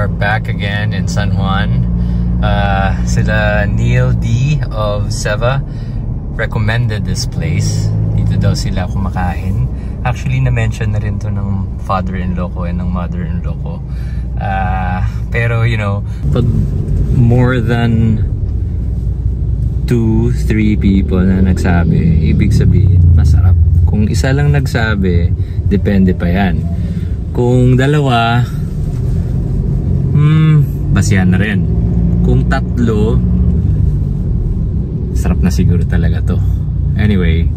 are back again in San Juan. Sila Neil D of Seva recommended this place. Dito daw sila kumakain. Actually, na-mention na rin to ng father-in-law ko and ng mother-in-law ko. Pero, you know, pag more than 2-3 people na nagsabi, ibig sabihin, masarap. Kung isa lang nagsabi, depende pa yan. Kung dalawa, basihan na rin. Kung tatlo, sarap na siguro talaga to. Anyway,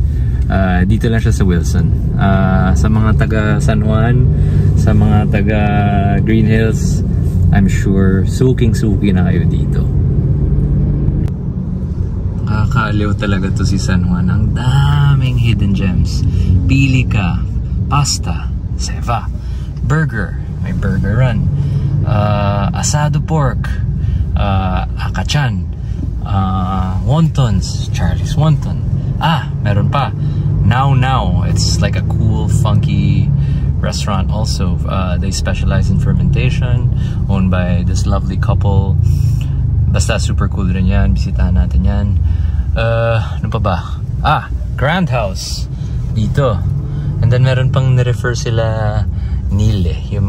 dito lang siya sa Wilson. Sa mga taga San Juan, sa mga taga Green Hills, I'm sure suking-suki na kayo dito. Nakakaaliw talaga to si San Juan. Ang daming hidden gems. Pili ka, pasta, Seva, burger, may burger run, asado pork, akachan, wontons, Charlie's Wonton. Meron pa, Now. It's like a cool, funky restaurant also. They specialize in fermentation, owned by this lovely couple. Basta super cool rin yan. Bisitahan natin yan. Ano pa ba? Grand House dito. And then meron pang nirefer sila Nile, yung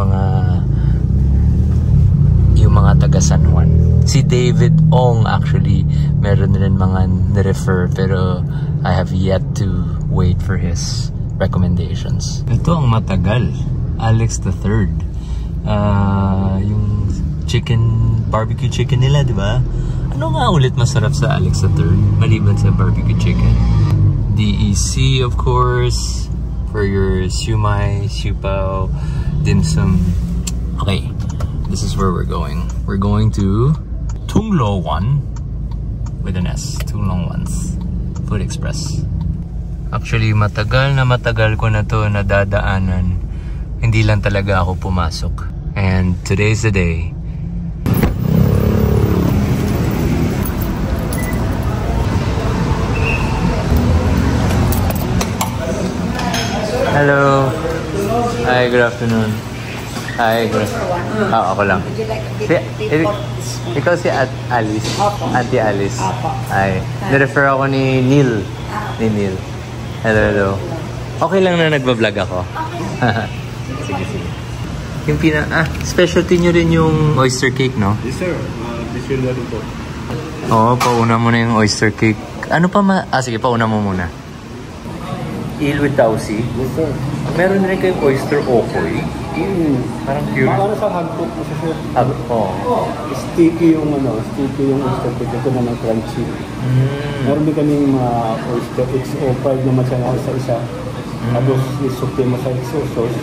mga taga San Juan. Si David Ong actually meron rin mga nirefer, pero I have yet to wait for his recommendations. Ito ang matagal, Alex III. Yung barbecue chicken nila, di ba? Ano nga ulit masarap sa Alex III maliban sa barbecue chicken? DEC, of course, for your siumai, siupao, dim sum. Okay, this is where we're going. We're going to Tung Lo Wan with an S. Tung Lo Wan's Food Express. Actually, matagal ko na to nadadaanan. Hindi lang talaga ako pumasok. And today's the day. Hello. Hi, good afternoon. Hi, good afternoon. Ako lang. Ikaw si Alice. Auntie Alice. Hi. Nirefer ako ni Neil. Hello. Okay lang na nagbablog ako. Sige. Yung specialty nyo rin yung oyster cake, no? Yes, sir. This will po. Oo, pauna mo na yung oyster cake. Ano pa sige, pauna mo muna. Eel with tausi. Yes, sir. Meron rin kayong oyster okoy. Parang cute. Para sa hagpok mo siya, sir. Sticky yung oyster cake. Ito naman crunchy. Meron din kaming mga oyster XO5 naman siya sa isa. Tapos isupi mo sa XO sauce.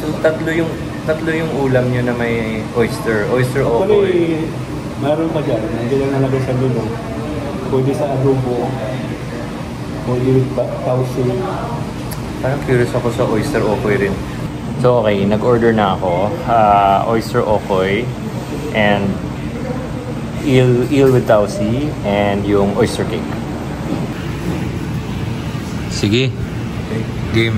Tatlo yung ulam nyo na may oyster okoy. Actually, meron pa dyan. Hindi lang nalagay sa lulong. Pwede sa adobo. Pwede with tausi. Parang curious ako sa oyster okoy rin. So okay, nag-order na ako. Oyster okoy and eel with tausi and yung oyster cake. Sige. Game.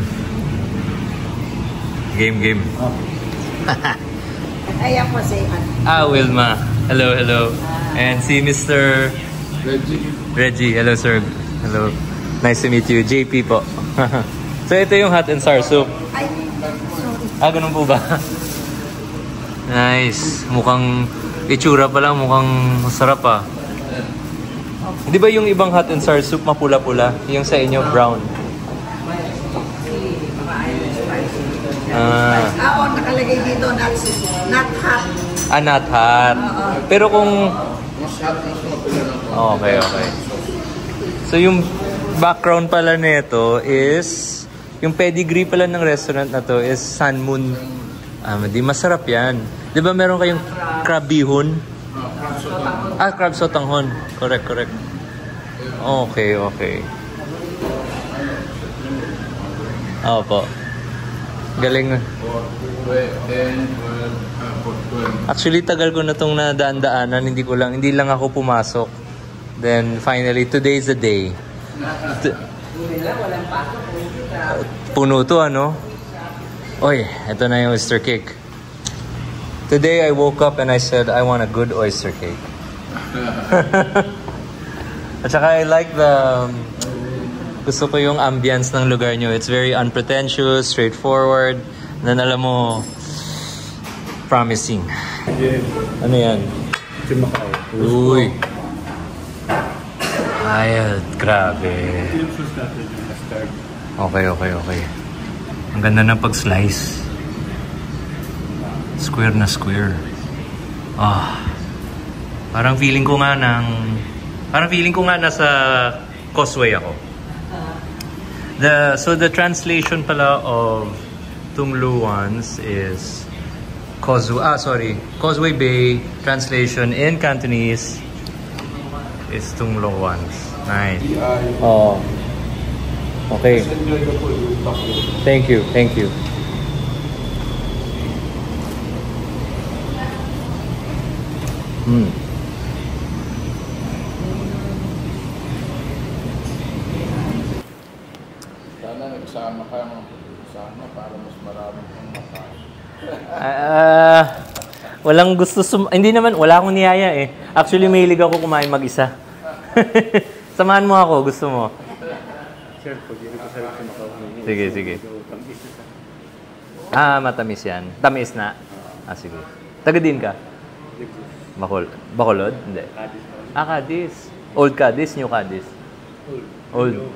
Ayan po si Wilma. Hello. And si Mr. Reggie. Hello, sir. Hello. Nice to meet you. JP po. So, ito yung hot and sour soup. Ganun po ba? Nice. Mukhang itsura pa lang. Mukhang masarap Di ba yung ibang hot and sour soup mapula-pula? Yung sa inyo, brown. Nakalagay dito, not hot. Not hot. Pero kung... Okay. So, yung background pala nito is... Yung pedigree pala ng restaurant na to is Sun Moon. Di masarap yan. Di ba meron kayong crab bihon? Crab sotanghon. Correct. Okay. Opo. Galing. Actually, tagal ko na itong nadaan-daanan. Hindi lang ako pumasok. Then, finally, today's the day. Puno to, ano? Oy, ito na yung oyster cake. Today I woke up and I said, I want a good oyster cake. At saka I like the... gusto ko yung ambience ng lugar nyo. It's very unpretentious, straightforward. Then alam mo, promising. Yes. Ano yan? Macau. Uy. Ay, grabe. Yung sauce natin, yung mustard. Okay. Ang ganda ng pag-slice. Square na square. Parang feeling ko nga nasa Causeway ako. So the translation pala of Tung Luans is Causeway Bay. Translation in Cantonese is Tung Luans. Nice. Oh. Okay. Thank you. Sana nagsama ka sana para mas maraming kang makain. Walang gusto hindi naman, wala akong niyaya eh. Actually, mahilig ako kumain mag-isa. Samahan mo ako, gusto mo. Sir, pag yun ko sarap sa Macau. Sige. Matamis yan. Tamis na. Sige. Taga din ka? Bacolod? Hindi. Cadiz. Old Cadiz, New Cadiz? Old.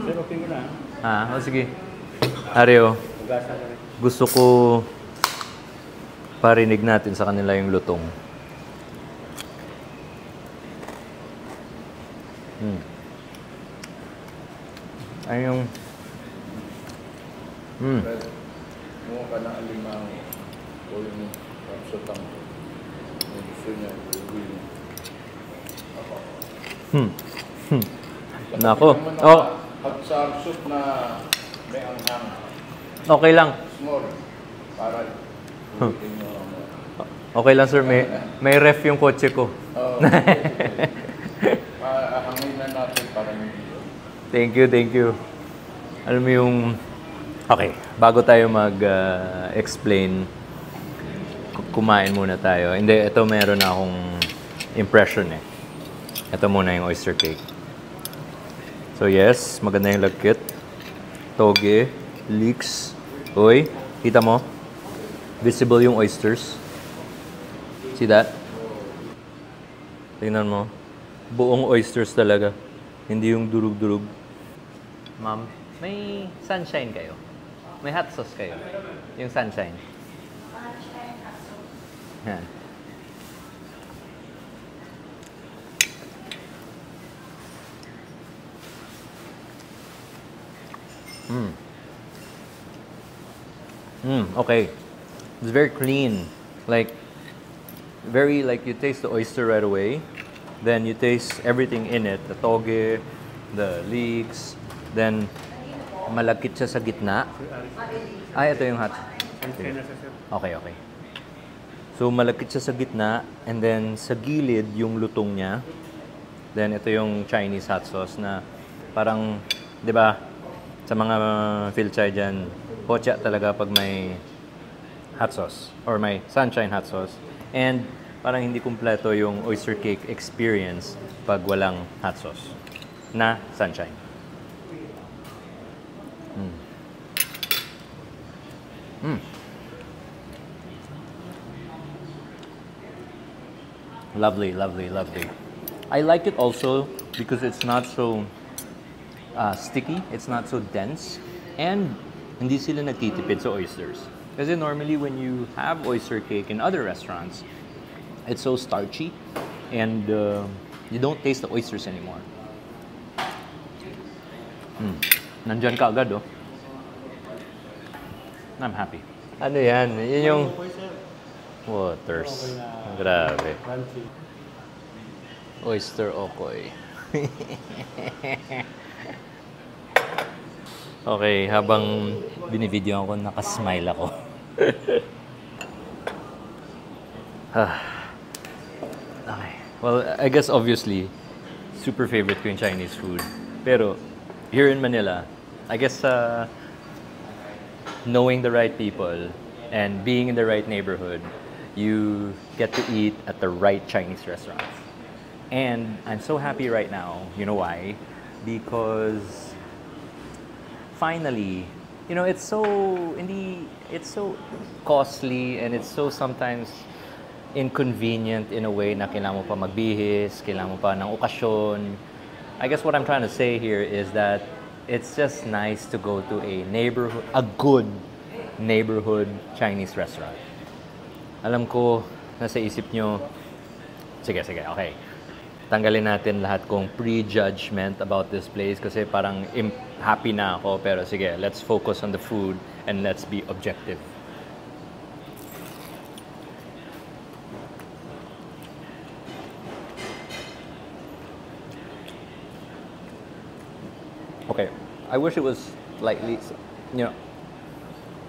Sir, okay mo na. Sige. Areo, gusto ko parinig natin sa kanila yung lutong. Ay yung... Mukha ka ng alimango o yung kapsatang yung gusto niya, Nako. At sa soup na may anghang. Okay lang. Small. Para ulitin nyo. Okay lang sir, may ref yung kotse ko. Hangin na natin para hindi. Thank you. Alam mo yung... Okay, bago tayo mag-explain, kumain muna tayo. Hindi, ito meron na akong impression eh. Ito muna yung oyster cake. So yes, maganda yung lagkit. Toge, leeks. Uy, kita mo? Visible yung oysters. See that? Tingnan mo. Buong oysters talaga. Hindi yung durug-durug. Ma'am, may sunshine kayo? May hot sauce kayo? Yung sunshine. Yan. Okay. It's very clean. Like you taste the oyster right away. Then you taste everything in it. The toge, the leeks. Then malagkit siya sa gitna. Ito yung hot. Okay. So malagkit siya sa gitna. And then sa gilid yung lutong niya. Then ito yung Chinese hot sauce na parang, di ba, sa mga Philchay dyan, pocha talaga pag may hot sauce or may sunshine hot sauce. And parang hindi kumpleto yung oyster cake experience pag walang hot sauce na sunshine. Lovely. I like it also because it's not so sticky, it's not so dense, and hindi sila nagtitipid sa oysters. Kasi normally when you have oyster cake in other restaurants, it's so starchy and you don't taste the oysters anymore. Nandyan ka agad, oh. I'm happy. Ano yan? Yan yung waters. Grabe. Oyster okoy. Okay, habang binivideo ako, nakasmile ako. Okay. Well, I guess obviously, super favorite ko yung Chinese food. Pero, here in Manila, I guess knowing the right people, And being in the right neighborhood, you get to eat at the right Chinese restaurants. And I'm so happy right now. You know why? Because finally, you know, it's so costly and it's so sometimes inconvenient in a way na kailangan mo pa magbihis, kailangan mo pa ng okasyon. I guess what I'm trying to say here is that it's just nice to go to a good neighborhood Chinese restaurant. Alam ko, nasa isip nyo, sige, okay. Tanggalin natin lahat kong prejudgment about this place kasi parang happy na ako. Pero sige, let's focus on the food and let's be objective. Okay, I wish it was lightly, you know,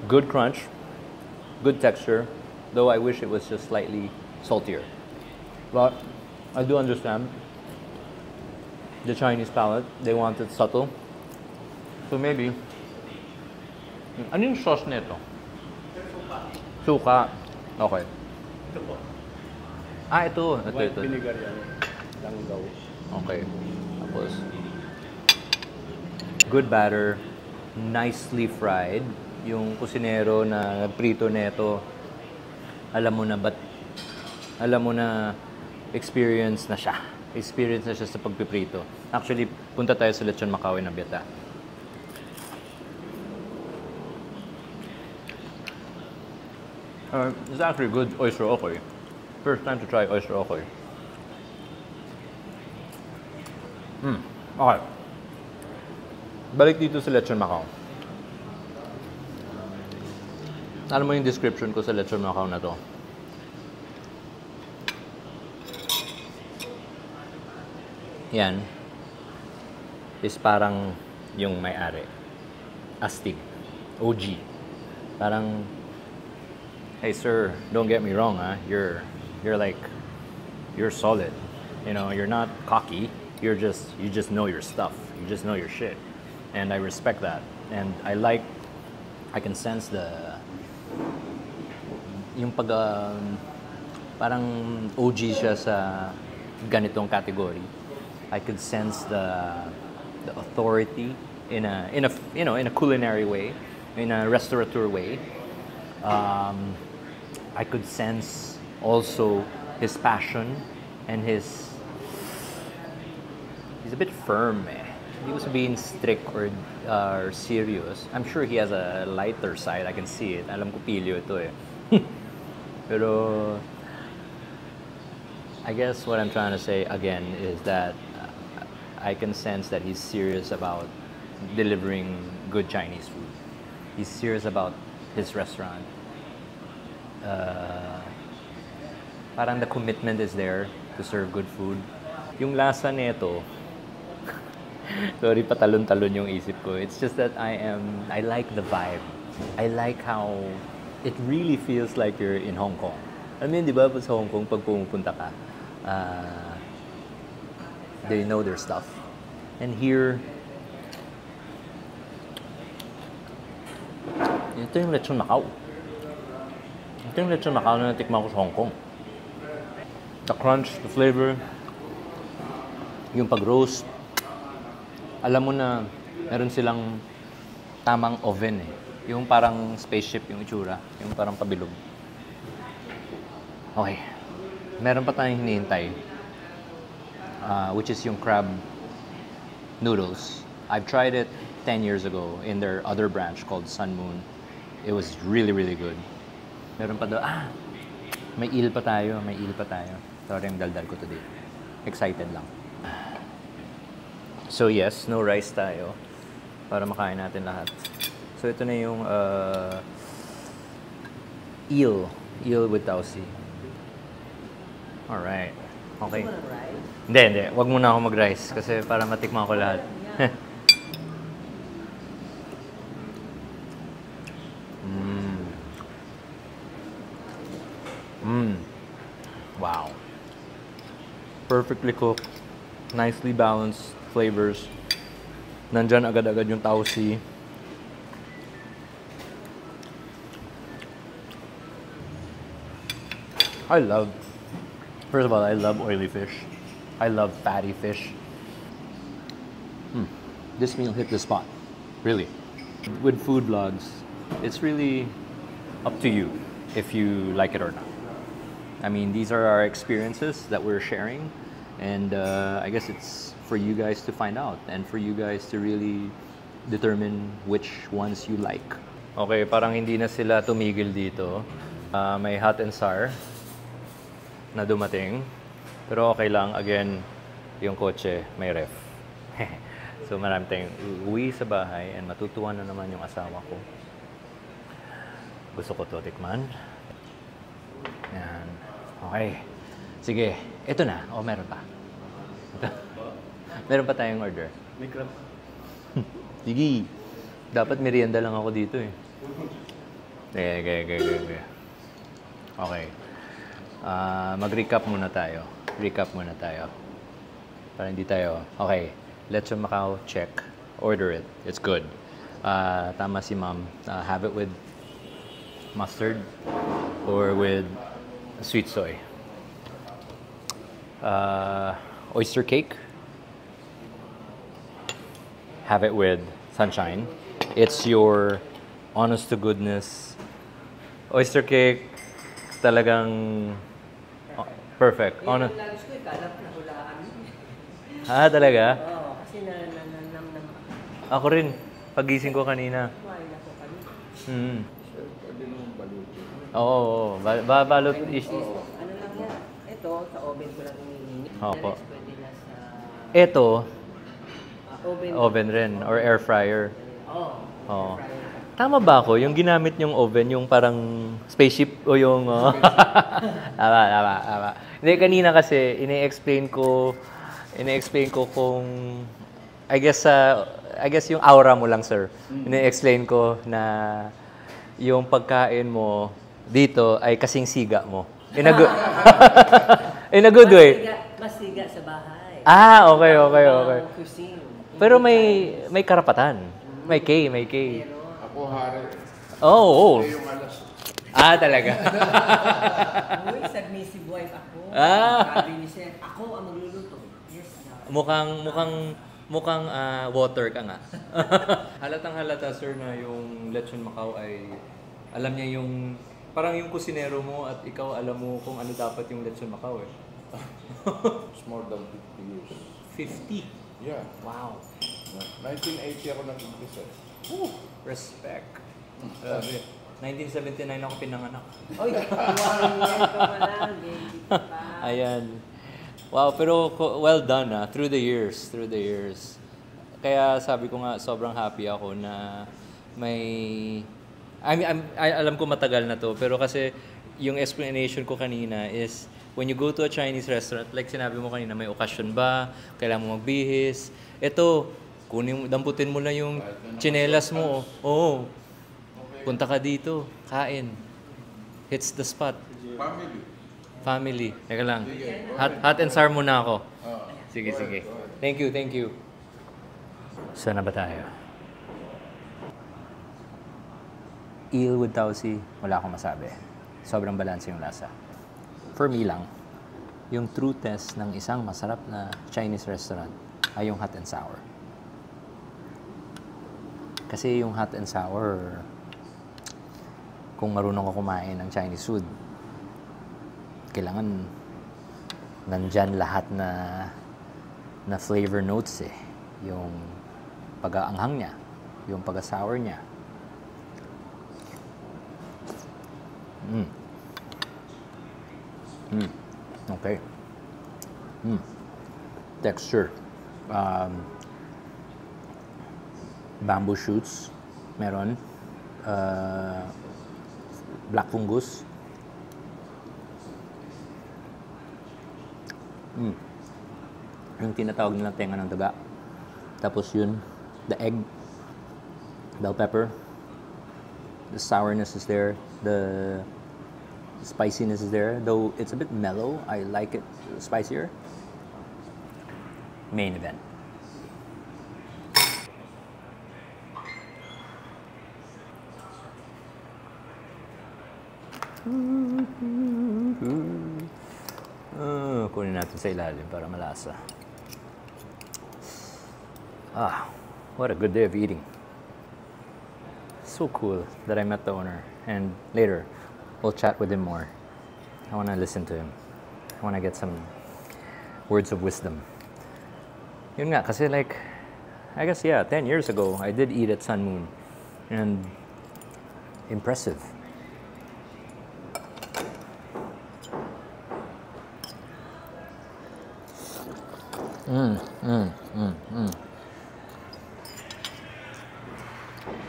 good crunch, good texture, though I wish it was just slightly saltier. But I do understand the Chinese palate, they want it subtle. So maybe, ano yung sauce nito? Suka. Okay. Ito po. Ito. White vinegar yan. Langgaw. Okay. Tapos, good batter, nicely fried. Yung kusinero na nagprito nito, alam mo na experience na siya. Experience na siya sa pagpiprito. Actually, punta tayo sa Lechon Macao in Abieta. It's actually good oyster okoy. First time to try oyster okoy. Okay. Balik dito sa Lechon Macao. Alam mo yung description ko sa Lechon Macao na to? Yan is parang yung may-ari. Astig. OG. Parang, hey sir, don't get me wrong, you're solid. You know, you're not cocky. You just know your stuff. You just know your shit. And I respect that. And I can sense yung parang OG siya sa ganitong category. I could sense the authority in a culinary way, in a restaurateur way. I could sense also his passion and he's a bit firm. He was being strict or serious. I'm sure he has a lighter side. I can see it. Alam ko pilyo ito eh. Pero I guess what I'm trying to say again is that I can sense that he's serious about delivering good Chinese food. He's serious about his restaurant. Parang the commitment is there to serve good food. Yung lasa nito, sorry, patalon-talon yung isip ko. It's just that I like the vibe. I like how it really feels like you're in Hong Kong. I mean, di ba, sa Hong Kong, pag pumupunta ka, they know their stuff. And here, ito yung Lechon Macao. Ito yung Lechon Macao na natikman ko sa Hong Kong. The crunch, the flavor, yung pag-roast. Alam mo na meron silang tamang oven eh. Yung parang spaceship yung itsura. Yung parang pabilog. Okay. Meron pa tayong hinihintay. Which is yung crab noodles. I've tried it 10 years ago in their other branch called Sun Moon. It was really, really good. Meron pa daw, may eel pa tayo. Sorry, yung daldal ko today. Excited lang. So yes, no rice tayo para makain natin lahat. So ito na yung eel with tausi. Alright. Okay. Hindi. Wag muna ako mag-rice kasi para matikman ko lahat. Wow. Perfectly cooked. Nicely balanced flavors. Nandyan agad-agad yung tausi. First of all, I love oily fish. I love fatty fish. This meal hit the spot, really. With food vlogs, it's really up to you if you like it or not. I mean, these are our experiences that we're sharing, and I guess it's for you guys to find out and for you guys to really determine which ones you like. Okay, parang hindi na sila tumigil dito. May hot and sour na dumating. Pero okay lang, again, yung kotse may ref. So marami tayong uuwi sa bahay and matutuwa na naman yung asawa ko. Gusto ko to tikman. Yan. Okay. Sige, ito na. O, meron pa. Meron pa tayong order. May crab. Sige. Dapat merienda lang ako dito eh. Okay. Mag-recap muna tayo. Para hindi tayo. Okay. Lechon Macau, check. Order it. It's good. Tama si ma'am. Have it with mustard or with sweet soy. Oyster cake. Have it with sunshine. It's your honest to goodness oyster cake. Talagang perfect. Yung lunch ko, ikalap na hulaan. Talaga? Oo, kasi nanam na. Ako rin. Pagising ko kanina. Kumain ako kanina. Sir, pwede nung balutin. Oo. Balot is... Ano lang yan? Ito, sa oven ko lang iniinit. Opo. The rest pwede na sa Ito, oven. oven rin. Or air fryer. Oo. Oo. Fryer. Tama ba ako? Yung ginamit yung oven, yung parang spaceship o yung... Tama. Hindi, kanina kasi, ine-explain ko kung... I guess yung aura mo lang, sir. Ine-explain ko na yung pagkain mo dito ay kasing siga mo. In a good way. Mas siga sa bahay. Okay. Ibang cuisine. Pero may karapatan. May K. Ako, hari. Oo. Yung alas. Talaga. Uy, submissive wife ako. Sabi ni Sir, ako ang magluluto. Yes, Mukhang water ka nga. Halatang-halata, sir, na yung Lechon Macau ay alam niya yung parang yung kusinero mo at ikaw alam mo kung ano dapat yung Lechon Macau eh. It's more than 50 years. 50? Yeah. Wow. 1980 ako nag-umpisa. Respect. Grabe. 1979 ako pinanganak. Oy, one ka pa lang. Baby ka pa. Ayan. Wow, pero well done through the years. Kaya sabi ko nga, sobrang happy ako na may... alam ko matagal na to, pero kasi yung explanation ko kanina is when you go to a Chinese restaurant, like sinabi mo kanina, may okasyon ba? Kailangan mo magbihis? Ito, damputin mo na yung tsinelas mo. Oo. Punta ka dito, kain. Hits the spot. Family. Teka lang. Hot and sour muna ako. Sige. Thank you. Saan na ba tayo? Eel with Tausi, wala akong masabi. Sobrang balanse yung lasa. For me lang, yung true test ng isang masarap na Chinese restaurant ay yung hot and sour. Kasi yung hot and sour, kung marunong ka kumain ng Chinese food, kailangan nandyan lahat na flavor notes eh. Yung pag-aanghang niya, yung pag-sour niya. Okay. Texture. Bamboo shoots. Meron. Black fungus. Yung tinatawag nilang tenga ng daga. Tapos yun, the egg, bell pepper, the sourness is there, the spiciness is there. Though it's a bit mellow, I like it spicier. Main event. Kunin natin sa ilalim para malasa. What a good day of eating. So cool that I met the owner. And later, we'll chat with him more. I want to listen to him. I want to get some words of wisdom. Yun nga, kasi like, I guess, yeah, 10 years ago, I did eat at Sun Moon. And impressive.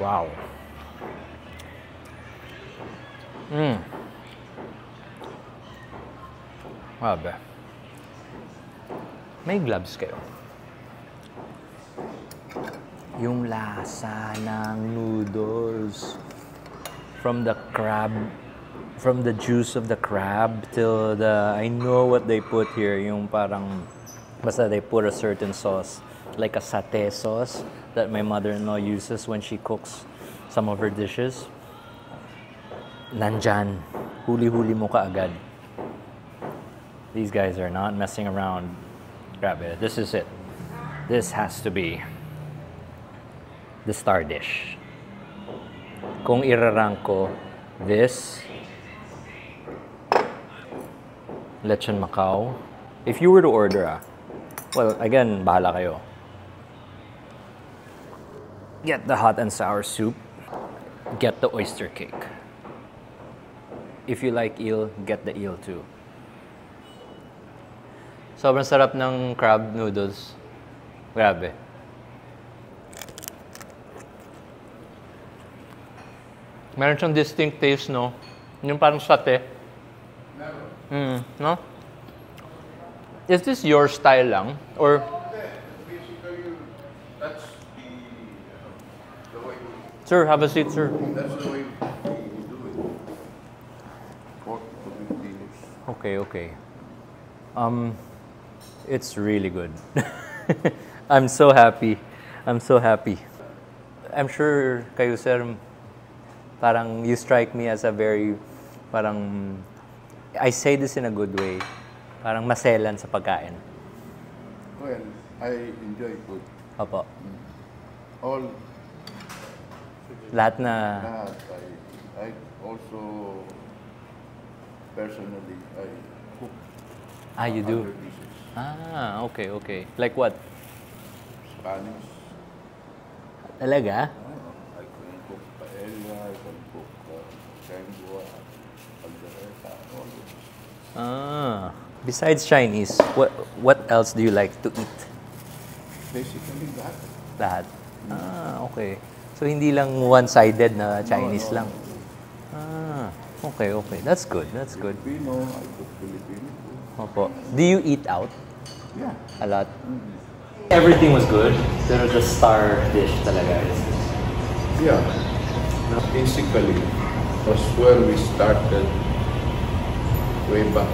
Wow. Grabe. May gloves kayo. Yung lasa ng noodles. From the crab, from the juice of the crab till the, I know what they put here, yung parang, basta they put a certain sauce, like a satay sauce that my mother-in-law uses when she cooks some of her dishes. Nandyan, huli-huli mo kaagad. These guys are not messing around. Grab it. This is it. This has to be the star dish. Kung irarank ko, this, Lechon Macau. If you were to order, well, again, bahala kayo. Get the hot and sour soup. Get the oyster cake. If you like eel, get the eel too. Sobrang sarap ng crab noodles. Grabe. Meron siyang distinct taste, no? Yung parang satay. No? Is this your style lang? Or? Basically, that's the way we... Sir, have a seat, sir. That's the way we do it. Pork to Filipinos. Okay. It's really good. I'm so happy. I'm sure kayo, sir, parang you strike me as a very, parang, I say this in a good way, parang maselan sa pagkain. Well, I enjoy food. Opo. All Lahat na, lahat. I also, personally, I cook you do? other dishes. Okay. Like what? Spanish. Talaga? I can cook paella, I can cook lengua, caldereta, all this. Besides Chinese, what else do you like to eat? Basically that. Lahat? Okay. So, hindi lang one-sided na Chinese No. lang? Okay. That's good. Filipino, I cook Filipino food. Opo. Do you eat out? Yeah. A lot? Everything was good, pero the star dish talaga is this. Yeah. Basically, was where we started way back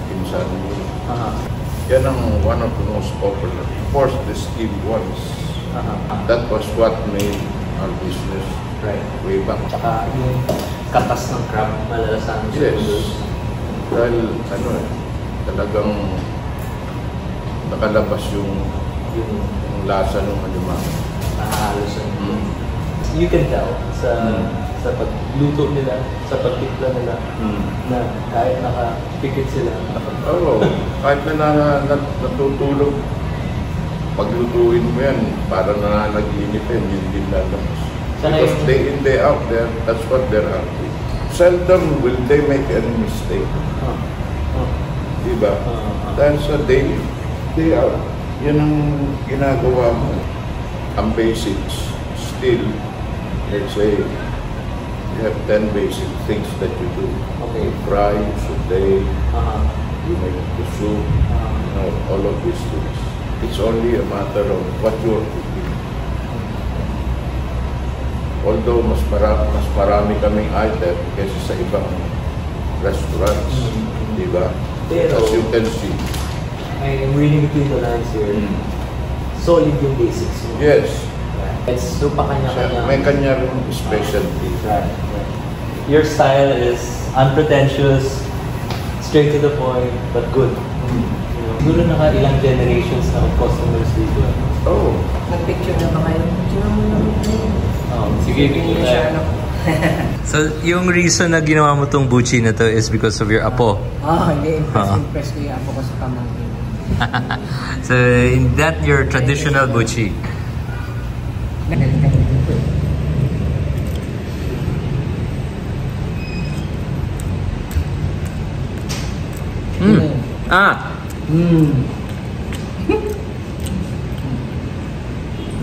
in San Luis. Yan ang one of the most popular. Of course, the steamed ones. That was what made our business way back. Tsaka yung katas ng crab, malalasan sa Yes. noodles. Dahil, talagang nakalabas yung lasa ng alimang. Nahalo sa You can tell sa pagluto nila, sa pagtimpla nila, na kahit nakapikit sila. Oo, kahit natutulog, paglutuin mo yan, parang nananaginip yan, yun din lalabas. Because day in, day out, that's what they're after. Seldom will they make any mistake. Diba? Dahil sa day out, yan ang ginagawa mo. Ang basics, still, let's say, you have 10 basic things that you do. Okay. You fry, you saute, you make the soup, all of these things. It's only a matter of what you're cooking. Although mas marami kaming item kaysa sa ibang restaurants, di ba? Pero, as you can see. I'm reading between the lines here. Solid yung basics. Yes. So, pa kanya-kanya. May kanya rin specialty. Right. Your style is unpretentious, straight to the point, but good. Siguro naka ilang generations na of customers dito. Oh. Nag-picture na ba kayo? Sige, Hindi siya, ano. So, yung reason na ginawa mo tong buchi na to is because of your apo. Hindi. Impress ko yung apo ko sa pamangkin. So, in that your traditional buchi.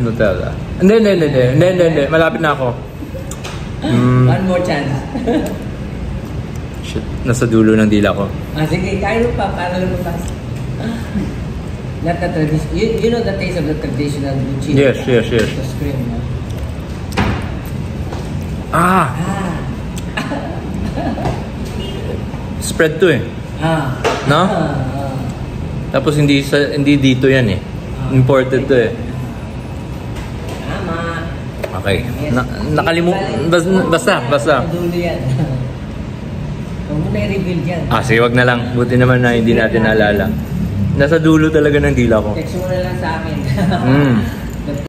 Nutella. Hindi. Malapit na ako. One more chance. Shit, nasa dulo ng dila ko. Sige, kaya mo pa para lumabas. Not the tradition. You know the taste of the traditional buchi? Yes. The scream, no? Spread to eh. No? Tapos hindi dito yan eh. Imported to eh. Tama. Okay. Basta. Dulo yan. Huwag mo na i-reveal dyan. Sige, wag na lang. Buti naman na hindi natin naalala. Nasa dulo talaga ng dila ko. Text mo na lang sa akin.